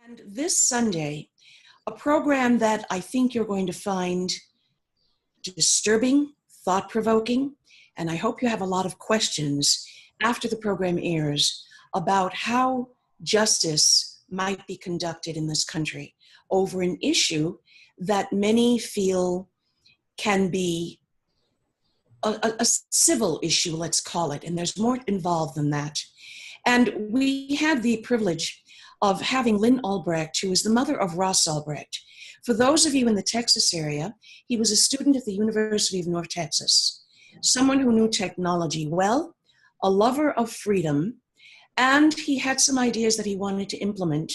And this Sunday, a program that I think you're going to find disturbing, thought-provoking, and I hope you have a lot of questions after the program airs about how justice might be conducted in this country over an issue that many feel can be a civil issue, let's call it, and there's more involved than that. And we had the privilege of having Lyn Ulbricht, who is the mother of Ross Ulbricht. For those of you in the Texas area, he was a student at the University of North Texas, someone who knew technology well, a lover of freedom, and he had some ideas that he wanted to implement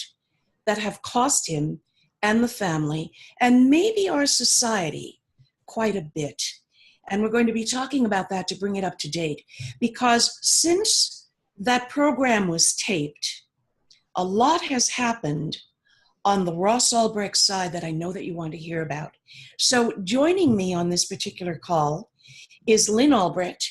that have cost him and the family, and maybe our society, quite a bit. And we're going to be talking about that to bring it up to date, because since that program was taped, a lot has happened on the Ross Ulbricht side that I know that you want to hear about. So joining me on this particular call is Lyn Ulbricht.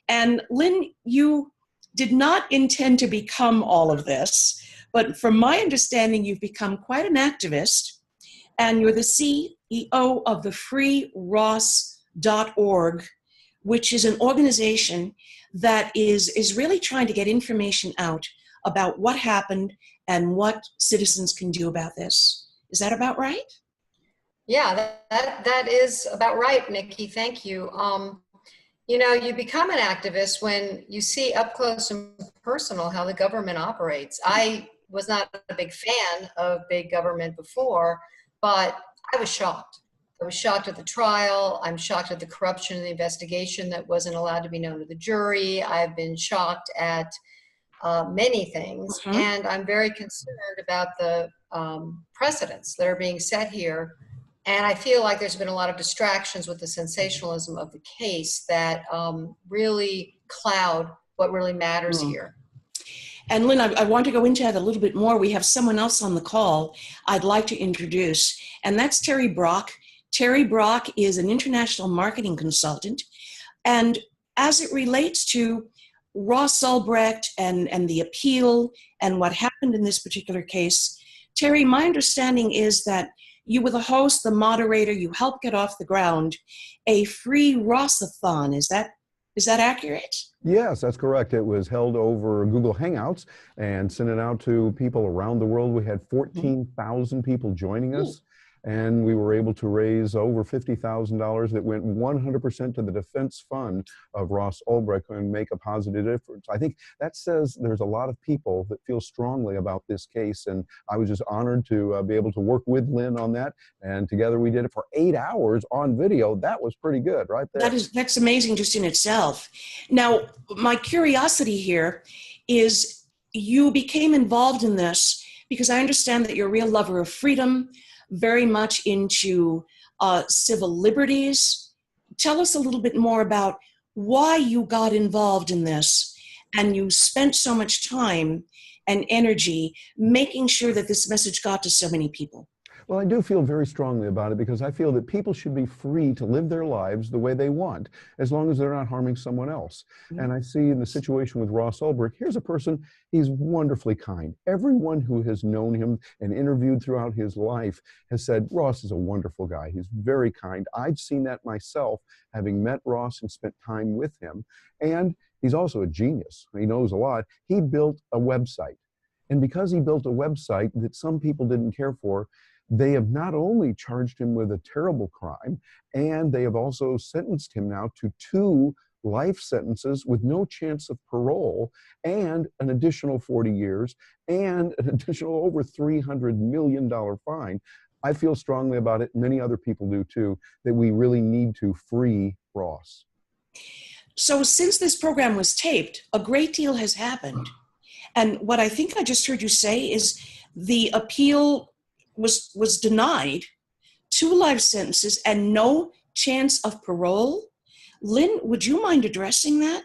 And Lyn, you did not intend to become all of this, but from my understanding, you've become quite an activist, and you're the CEO of the freeross.org, which is an organization that is really trying to get information out about what happened and what citizens can do about this. Is that about right? Yeah, that is about right, Niki. Thank you. You know, you become an activist when you see up close and personal how the government operates. I was not a big fan of big government before, but I was shocked. I was shocked at the trial. I'm shocked at the corruption in the investigation that wasn't allowed to be known to the jury. I've been shocked at many things, and I'm very concerned about the precedents that are being set here. And I feel like there's been a lot of distractions with the sensationalism of the case that really cloud what really matters here. And Lyn, I want to go into that a little bit more. We have someone else on the call I'd like to introduce, and that's Terry Brock. Terry Brock is an international marketing consultant. And as it relates to Ross Ulbricht and the appeal and what happened in this particular case, Terry, my understanding is that you were the host, the moderator, you helped get off the ground a free Rossathon. Is that accurate? Yes, that's correct. It was held over Google Hangouts and sent it out to people around the world. We had 14,000 people joining us. And we were able to raise over $50,000 that went 100% to the defense fund of Ross Ulbricht and make a positive difference. I think that says there's a lot of people that feel strongly about this case, and I was just honored to be able to work with Lyn on that, and together we did it for 8 hours on video. That was pretty good right there. That's amazing just in itself. Now, my curiosity here is you became involved in this because I understand that you're a real lover of freedom, very much into civil liberties. Tell us a little bit more about why you got involved in this and you spent so much time and energy making sure that this message got to so many people. Well, I do feel very strongly about it because I feel that people should be free to live their lives the way they want, as long as they're not harming someone else. And I see in the situation with Ross Ulbricht, here's a person, he's wonderfully kind. Everyone who has known him and interviewed throughout his life has said, Ross is a wonderful guy. He's very kind. I've seen that myself, having met Ross and spent time with him. And he's also a genius. He knows a lot. He built a website. And because he built a website that some people didn't care for, they have not only charged him with a terrible crime, and they have also sentenced him now to 2 life sentences with no chance of parole, and an additional 40 years, and an additional over $300 million fine. I feel strongly about it. Many other people do too, that we really need to free Ross. So since this program was taped, a great deal has happened. And what I think I just heard you say is the appeal was denied, 2 life sentences and no chance of parole. Lyn, would you mind addressing that?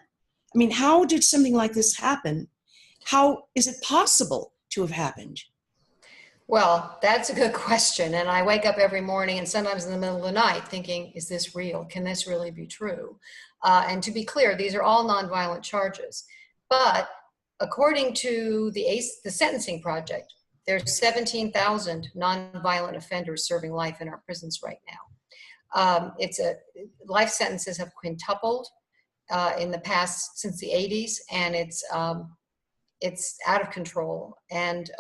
I mean, how did something like this happen? How is it possible to have happened? Well, that's a good question. And I wake up every morning and sometimes in the middle of the night thinking, is this real? Can this really be true? And to be clear, these are all nonviolent charges. But according to the Sentencing Project, There's 17,000 nonviolent offenders serving life in our prisons right now. Life sentences have quintupled in the past since the 80s, and it's out of control. And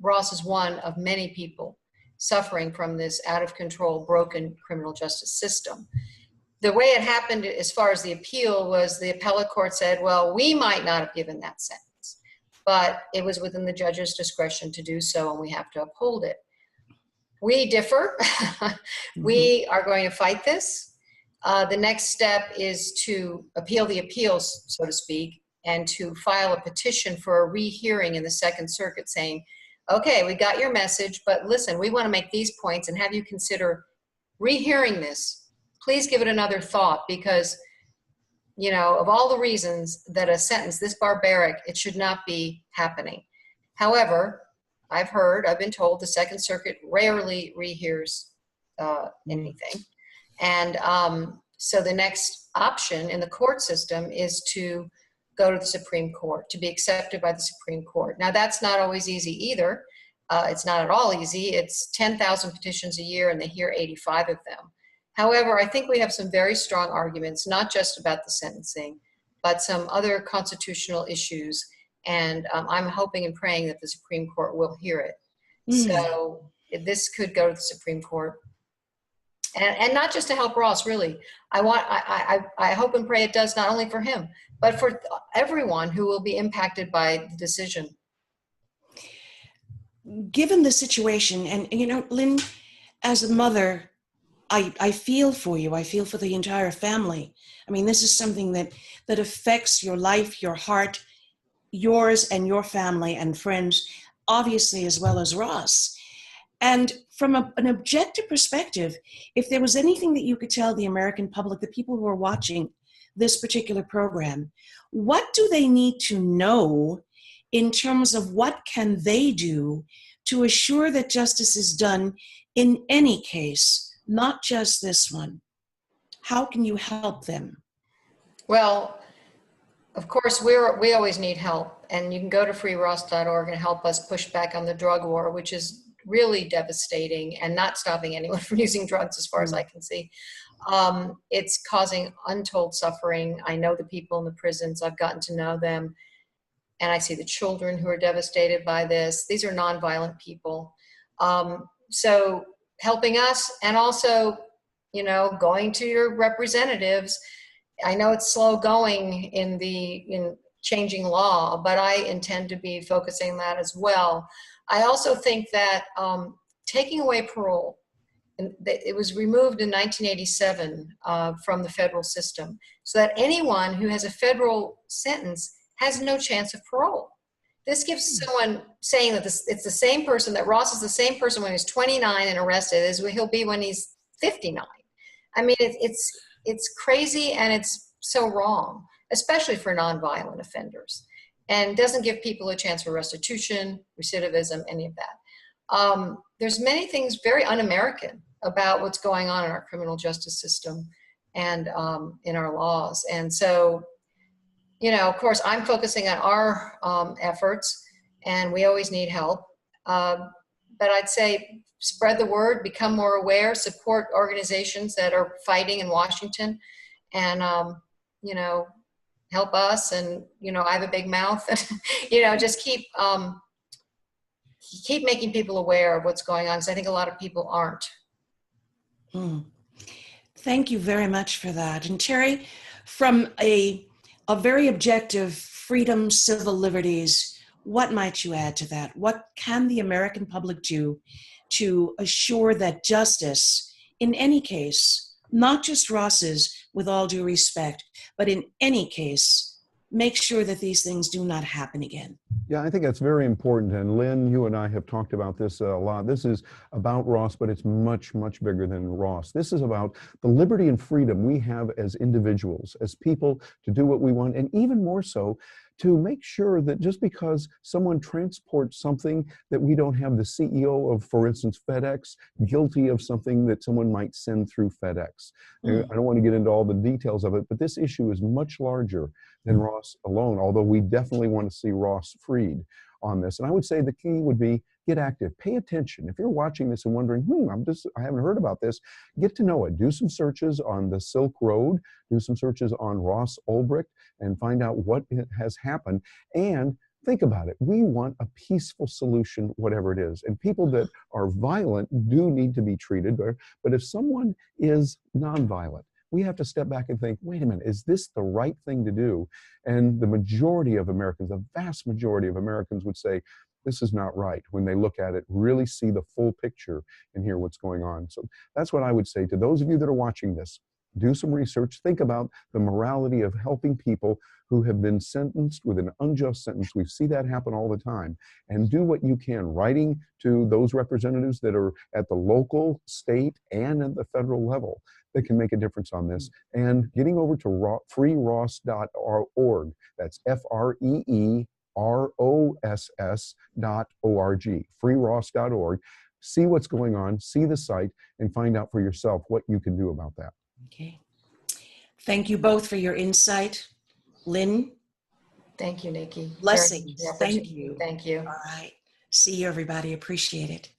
Ross is one of many people suffering from this out of control, broken criminal justice system. The way it happened as far as the appeal was the appellate court said, well, we might not have given that sentence, but it was within the judge's discretion to do so, and we have to uphold it. We differ. We are going to fight this. The next step is to appeal the appeals, so to speak, and to file a petition for a rehearing in the Second Circuit saying, okay, we got your message, but listen, we want to make these points and have you consider rehearing this. Please give it another thought, because, you know, of all the reasons that a sentence this barbaric, it should not be happening. However, I've been told the Second Circuit rarely rehears anything. And so the next option in the court system is to go to the Supreme Court, to be accepted by the Supreme Court. Now, that's not always easy either. It's not at all easy. It's 10,000 petitions a year, and they hear 85 of them. However, I think we have some very strong arguments, not just about the sentencing, but some other constitutional issues. And I'm hoping and praying that the Supreme Court will hear it. So this could go to the Supreme Court. And not just to help Ross, really. I hope and pray it does, not only for him, but for everyone who will be impacted by the decision. Given the situation, and you know, Lyn, as a mother, I feel for you. I feel for the entire family. I mean, this is something that affects your life, your heart, yours and your family and friends, obviously, as well as Ross. And from an objective perspective, if there was anything that you could tell the American public, the people who are watching this particular program, what do they need to know in terms of what can they do to assure that justice is done in any case, not just this one? How can you help them? Well, of course, we always need help, and you can go to freeross.org and help us push back on the drug war, which is really devastating and not stopping anyone from using drugs as far as I can see. It's causing untold suffering. I know the people in the prisons. I've gotten to know them, and I see the children who are devastated by this. These are nonviolent people. So helping us, and also, you know, going to your representatives. I know it's slow going in changing law, but I intend to be focusing on that as well. I also think that taking away parole, and it was removed in 1987 from the federal system, so that anyone who has a federal sentence has no chance of parole. This gives someone saying that it's the same person, that Ross is the same person when he's 29 and arrested as he'll be when he's 59. I mean, it's crazy, and it's so wrong, especially for nonviolent offenders, and doesn't give people a chance for restitution, recidivism, any of that. There's many things very un-American about what's going on in our criminal justice system and in our laws. And so, you know, of course, I'm focusing on our efforts, and we always need help. But I'd say spread the word, become more aware, support organizations that are fighting in Washington, and, you know, help us. And, you know, I have a big mouth, and, you know, just keep making people aware of what's going on, because I think a lot of people aren't. Thank you very much for that. And Terry, from a very objective freedom, civil liberties, what might you add to that? What can the American public do to assure that justice, in any case, not just Ross's, with all due respect, but in any case, make sure that these things do not happen again? Yeah, I think that's very important. And Lyn, you and I have talked about this a lot. This is about Ross, but it's much, much bigger than Ross. This is about the liberty and freedom we have as individuals, as people, to do what we want, and even more so, to make sure that just because someone transports something that we don't have the CEO of, for instance, FedEx, guilty of something that someone might send through FedEx. I don't want to get into all the details of it, but this issue is much larger than Ross alone, although we definitely want to see Ross freed on this. And I would say the key would be get active, pay attention. If you're watching this and wondering, I haven't heard about this, get to know it. Do some searches on the Silk Road, do some searches on Ross Ulbricht, and find out what has happened. And think about it. We want a peaceful solution, whatever it is. And people that are violent do need to be treated. But if someone is nonviolent, we have to step back and think, wait a minute, is this the right thing to do? And the majority of Americans, the vast majority of Americans would say, this is not right. When they look at it, really see the full picture and hear what's going on. So that's what I would say to those of you that are watching this. Do some research. Think about the morality of helping people who have been sentenced with an unjust sentence. We see that happen all the time. And do what you can, writing to those representatives that are at the local, state, and at the federal level that can make a difference on this. And getting over to freeross.org. That's FREEROSS.org. freeross.org. See what's going on, see the site, and find out for yourself what you can do about that. Okay. Thank you both for your insight. Lyn? Thank you, Niki. Blessings. Thank you. Thank you. All right. See you, everybody. Appreciate it.